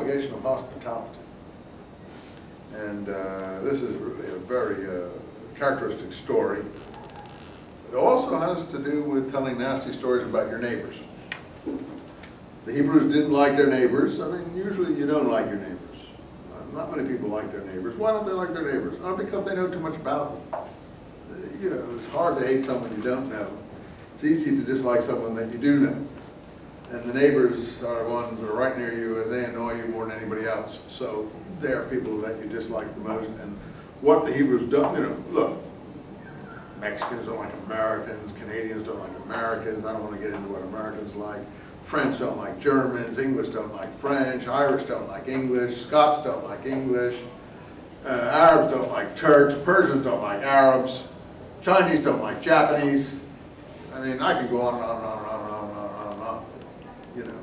obligation of hospitality. And this is really a very characteristic story. It also has to do with telling nasty stories about your neighbors. The Hebrews didn't like their neighbors. I mean, usually you don't like your neighbors. Not many people like their neighbors. Why don't they like their neighbors? Oh, because they know too much about them. You know, it's hard to hate someone you don't know. It's easy to dislike someone that you do know. And the neighbors are ones that are right near you, and they annoy you more than anybody else. So they are people that you dislike the most. And what the Hebrews don't, you know, look, Mexicans don't like Americans, Canadians don't like Americans. I don't want to get into what Americans like. French don't like Germans, English don't like French, Irish don't like English, Scots don't like English, Arabs don't like Turks, Persians don't like Arabs, Chinese don't like Japanese. I mean, I can go on and on and on and on and on and on and on and on. You know,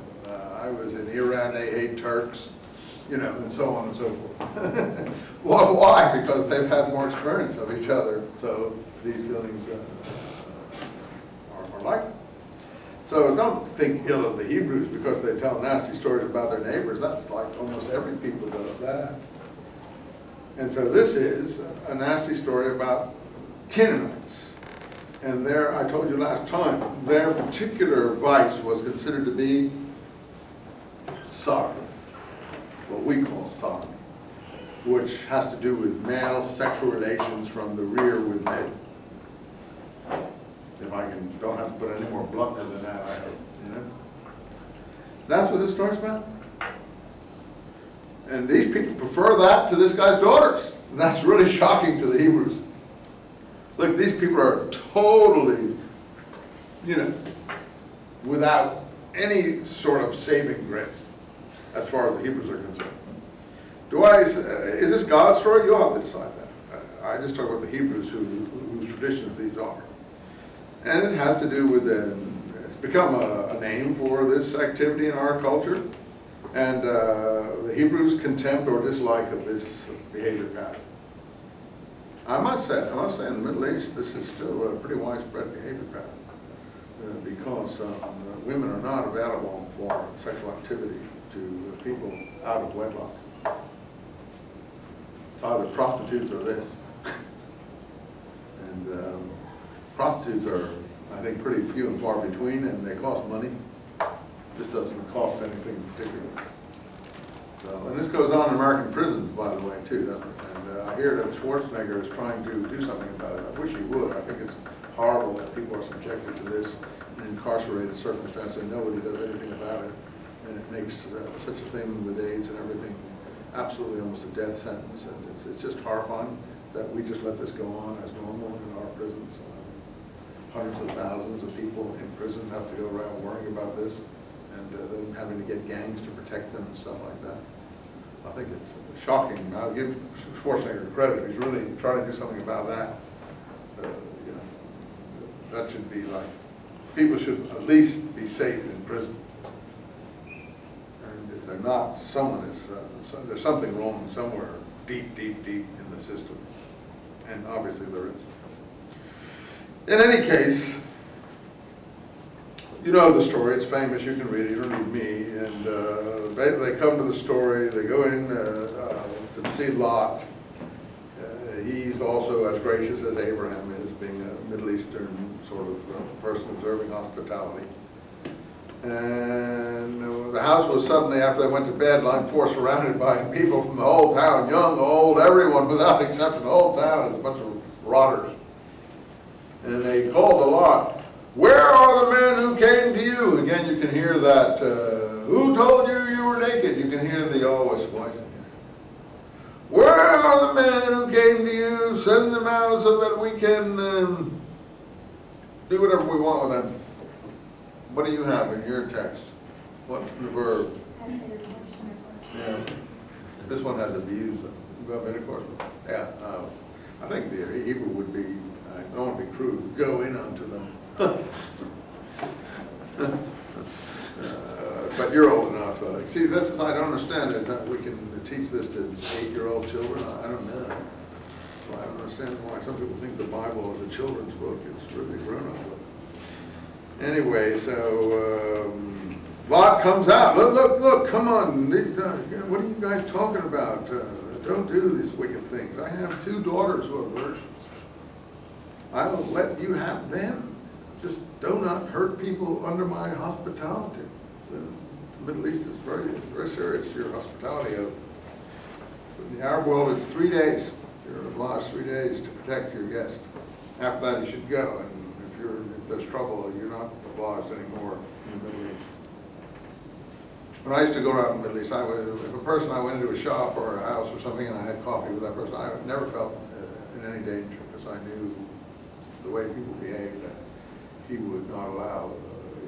I was in Iran, they hate Turks, you know, and so on and so forth. Well, why? Because they've had more experience of each other, so these feelings are like them. So don't think ill of the Hebrews because they tell nasty stories about their neighbors. That's like almost every people does that. And so this is a nasty story about Canaanites. And there, I told you last time, their particular vice was considered to be sodomy, what we call sodomy, which has to do with male sexual relations from the rear with men. If I don't have to put any more bluntness than that, I hope, you know. That's what this story's about. And these people prefer that to this guy's daughters. And that's really shocking to the Hebrews. Look, these people are totally, you know, without any sort of saving grace as far as the Hebrews are concerned. Is this God's story? You'll have to decide that. I just talk about the Hebrews whose traditions these are. And it has to do with it's become a name for this activity in our culture. And the Hebrews' contempt or dislike of this behavior pattern. I must say in the Middle East, this is still a pretty widespread behavior pattern because women are not available for sexual activity to people out of wedlock. It's either prostitutes or this. And prostitutes are, I think, pretty few and far between, and they cost money. This doesn't cost anything particular. So, and this goes on in American prisons, by the way, too, doesn't it? And I hear that Schwarzenegger is trying to do something about it. I wish he would. I think it's horrible that people are subjected to this in incarcerated circumstances and nobody does anything about it. And it makes such a thing with AIDS and everything absolutely almost a death sentence. And it's just horrifying that we just let this go on as normal in our prisons. Hundreds of thousands of people in prison have to go around worrying about this and then having to get gangs to protect them and stuff like that. I think it's shocking. I'll give Schwarzenegger credit. He's really trying to do something about that. You know, that should be like, people should at least be safe in prison. And if they're not, there's something wrong somewhere deep, deep, deep in the system. And obviously there is. In any case, you know the story, it's famous, you can read it, you don't need me. And they come to the story, they go in to see Lot. He's also as gracious as Abraham is, being a Middle Eastern sort of person observing hospitality. And the house was suddenly, after they went to bed, line 4, surrounded by people from the whole town, young, old, everyone without exception. The whole town is a bunch of rotters. And they called to Lot, "Where are the men who came to you?" Again, you can hear that, "Who told you you were naked?" You can hear the always voice again. "Where are the men who came to you? Send them out so that we can do whatever we want with them." What do you have in your text? What's the verb? Yeah. This one has abused them. You have intercourse with them? Yeah. I think the Hebrew would be, I don't want to be crude, go in unto them. But you're old enough. See, this is, I don't understand, is that we can teach this to 8-year-old children? I don't know. I don't understand why some people think the Bible is a children's book. It's really a grown-up book. Anyway, so Lot comes out. Look, look, look, come on. What are you guys talking about? Don't do these wicked things. I have 2 daughters who are virgins. I'll let you have them. Just do not hurt people under my hospitality. So the Middle East is very serious to your hospitality oath. In the Arab world, it's 3 days. You're obliged 3 days to protect your guest. After that, you should go. And if there's trouble, you're not obliged anymore in the Middle East. When I used to go around in the Middle East, if I went into a shop or a house or something and I had coffee with that person, I never felt in any danger because I knew the way people behaved that he would not allow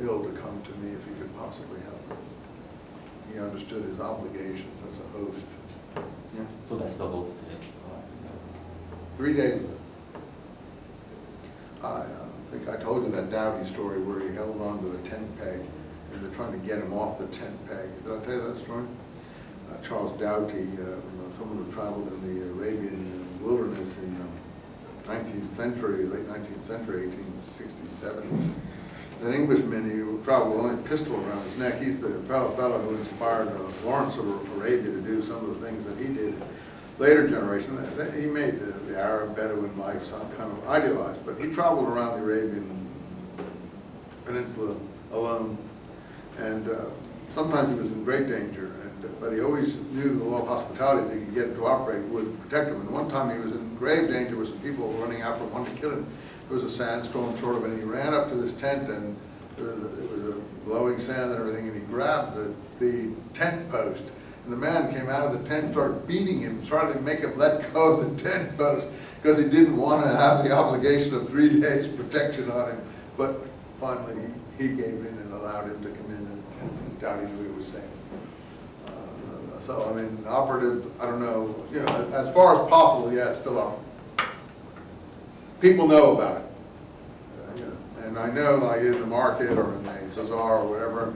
ill to come to me if he could possibly help. He understood his obligations as a host. Yeah, so that still holds today. 3 days. I think I told you that Dowdy story where he held on to the tent peg and they're trying to get him off the tent peg. Did I tell you that story? Charles Doughty, someone who traveled in the Arabian wilderness in 19th century, late 19th century, 1860s, 70s. An Englishman, he traveled with only a pistol around his neck. He's the fellow who inspired Lawrence of Arabia to do some of the things that he did. Later generation, he made the Arab Bedouin life sound kind of idealized, but he traveled around the Arabian Peninsula alone, and sometimes he was in great danger, but he always knew the law of hospitality, if he could get him to operate, would protect him. And one time he was in grave danger with some people running out from wanting to kill him. There was a sandstorm sort of, and he ran up to this tent, and it was a blowing sand and everything, and he grabbed the tent post. And the man came out of the tent and started beating him, trying to make him let go of the tent post because he didn't want to have the obligation of 3 days protection on him. But finally, he gave in and allowed him to come in, and Doughty knew he was safe. So, I mean, operative, I don't know, as far as possible, yeah, it's still operative. People know about it. And I know, like in the market or in the bazaar or whatever,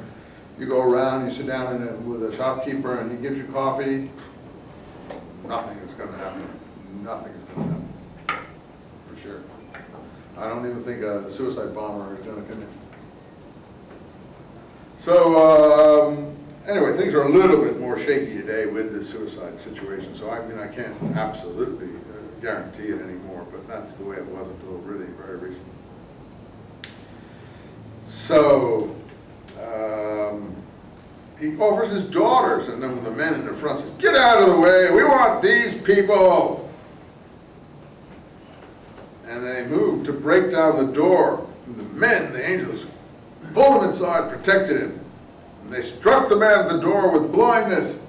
you go around, you sit down with a shopkeeper and he gives you coffee, nothing is going to happen. Nothing is going to happen, for sure. I don't even think a suicide bomber is going to come in. So, anyway, things are a little bit more shaky today with this suicide situation. So, I mean, I can't absolutely guarantee it anymore, but that's the way it was until really very recently. So, he offers his daughters, and then the men in the front says, "Get out of the way, we want these people." And they moved to break down the door. And the men, the angels, pulled him inside, protected him. And they struck the man at the door with blindness.